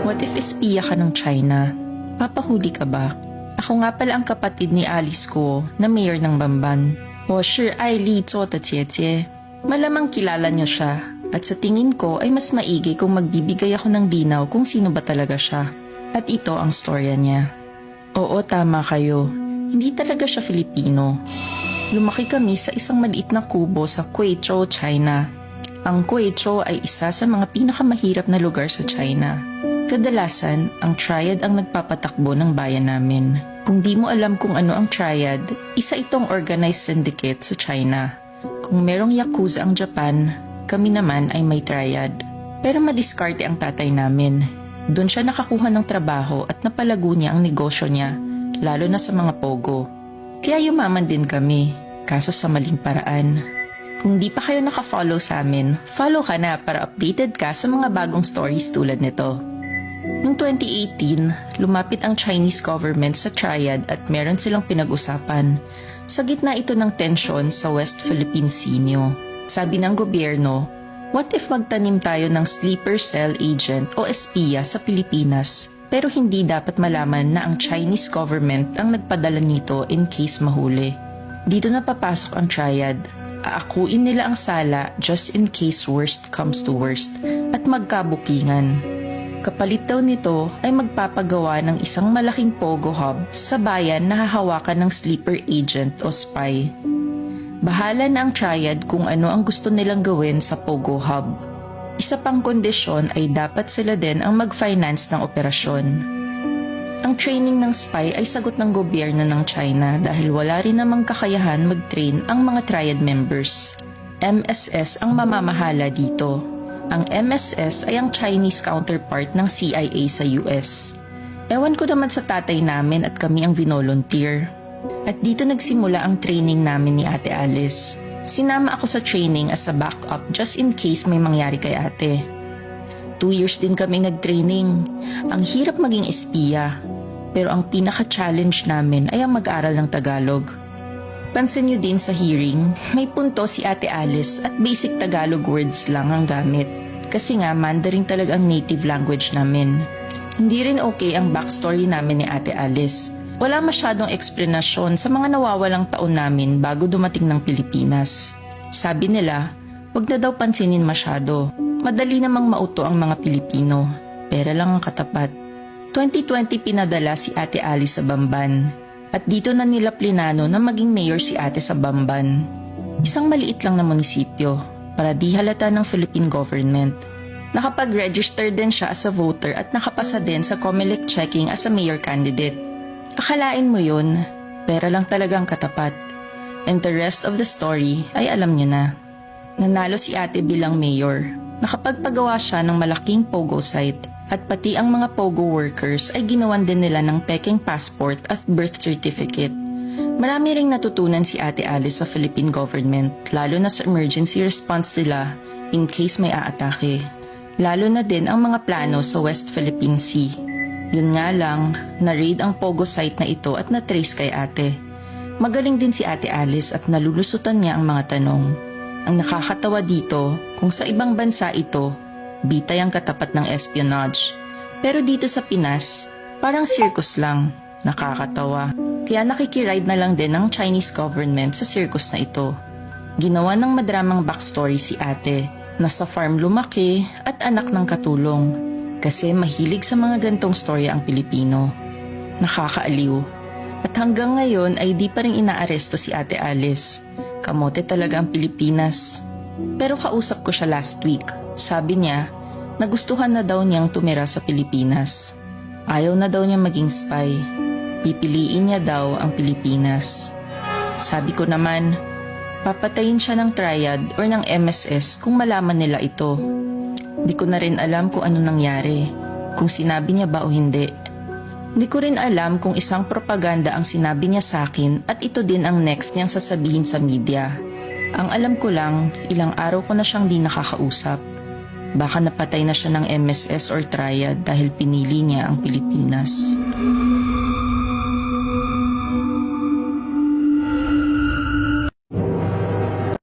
What if espiya ka ng China? Papahuli ka ba? Ako nga pala ang kapatid ni Alice ko na mayor ng Bamban. 我是爱丽做的姐姐. Malamang kilala niyo siya at sa tingin ko ay mas maigi kung magbibigay ako ng linaw kung sino ba talaga siya. At ito ang storya niya. Oo, tama kayo. Hindi talaga siya Filipino. Lumaki kami sa isang maliit na kubo sa Quezhou, China. Ang Quezhou ay isa sa mga pinakamahirap na lugar sa China. Kadalasan, ang triad ang nagpapatakbo ng bayan namin. Kung di mo alam kung ano ang triad, isa itong organized syndicate sa China. Kung merong yakuza ang Japan, kami naman ay may triad. Pero madiskarte ang tatay namin. Doon siya nakakuha ng trabaho at napalago niya ang negosyo niya, lalo na sa mga pogo. Kaya yumaman din kami, kaso sa maling paraan. Kung di pa kayo nakafollow sa amin, follow ka na para updated ka sa mga bagong stories tulad nito. Noong 2018, lumapit ang Chinese government sa triad at meron silang pinag-usapan. Sa gitna ito ng tensyon sa West Philippine Sea. Sabi ng gobyerno, what if magtanim tayo ng sleeper cell agent o espiya sa Pilipinas, pero hindi dapat malaman na ang Chinese government ang nagpadala nito in case mahuli. Dito na papasok ang triad. Aakuin nila ang sala just in case worst comes to worst at magkabukingan. Kapalit daw nito ay magpapagawa ng isang malaking pogo hub sa bayan na hahawakan ng sleeper agent o spy. Bahala na ang triad kung ano ang gusto nilang gawin sa pogo hub. Isa pang kondisyon ay dapat sila din ang mag-finance ng operasyon. Ang training ng spy ay sagot ng gobyerno ng China dahil wala rin namang kakayahan mag-train ang mga triad members. MSS ang mamamahala dito. Ang MSS ay ang Chinese counterpart ng CIA sa US. Ewan ko naman sa tatay namin at kami ang vinolunteer. At dito nagsimula ang training namin ni Ate Alice. Sinama ako sa training as a backup just in case may mangyari kay ate. 2 years din kami nag-training. Ang hirap maging espiya. Pero ang pinaka-challenge namin ay ang mag-aral ng Tagalog. Pansin nyo din sa hearing, may punto si Ate Alice at basic Tagalog words lang ang gamit. Kasi nga Mandarin talaga ang native language namin. Hindi rin okay ang backstory namin ni Ate Alice. Wala masyadong eksplanasyon sa mga nawawalang taon namin bago dumating ng Pilipinas. Sabi nila, wag na daw pansinin masyado. Madali namang mauto ang mga Pilipino. Pera lang ang katapat. 2020 pinadala si Ate Alice sa Bamban. At dito na nila plinano na maging mayor si Ate sa Bamban. Isang maliit lang na munisipyo para di halata ng Philippine government. Nakapag-register din siya as a voter at nakapasa din sa COMELEC checking as a mayor candidate. Akalain mo yun, pera lang talaga ang katapat. And the rest of the story ay alam niyo na. Nanalo si Ate bilang mayor. Nakapagpagawa siya ng malaking pogo site at pati ang mga pogo workers ay ginawan din nila ng peking passport at birth certificate. Marami ring natutunan si Ate Alice sa Philippine government, lalo na sa emergency response nila in case may aatake. Lalo na din ang mga plano sa West Philippine Sea. Yun nga lang, na-raid ang pogo site na ito at na-trace kay ate. Magaling din si Ate Alice at nalulusutan niya ang mga tanong. Ang nakakatawa dito, kung sa ibang bansa ito, bitay ang katapat ng espionage. Pero dito sa Pinas, parang circus lang, nakakatawa. Kaya nakikiride na lang din ng Chinese government sa circus na ito. Ginawa ng madramang backstory si ate, na sa farm lumaki at anak ng katulong. Kasi mahilig sa mga gantong storya ang Pilipino. Nakakaaliw. At hanggang ngayon ay di pa rin inaaresto si Ate Alice. Kamote talaga ang Pilipinas. Pero kausap ko siya last week. Sabi niya, nagustuhan na daw niyang tumira sa Pilipinas. Ayaw na daw niya maging spy. Pipiliin niya daw ang Pilipinas. Sabi ko naman, papatayin siya ng triad or ng MSS kung malaman nila ito. Di ko na rin alam kung ano nangyari, kung sinabi niya ba o hindi. Di ko rin alam kung isang propaganda ang sinabi niya sa akin at ito din ang next niyang sasabihin sa media. Ang alam ko lang, ilang araw ko na siyang di nakakausap. Baka napatay na siya ng MSS or triad dahil pinili niya ang Pilipinas.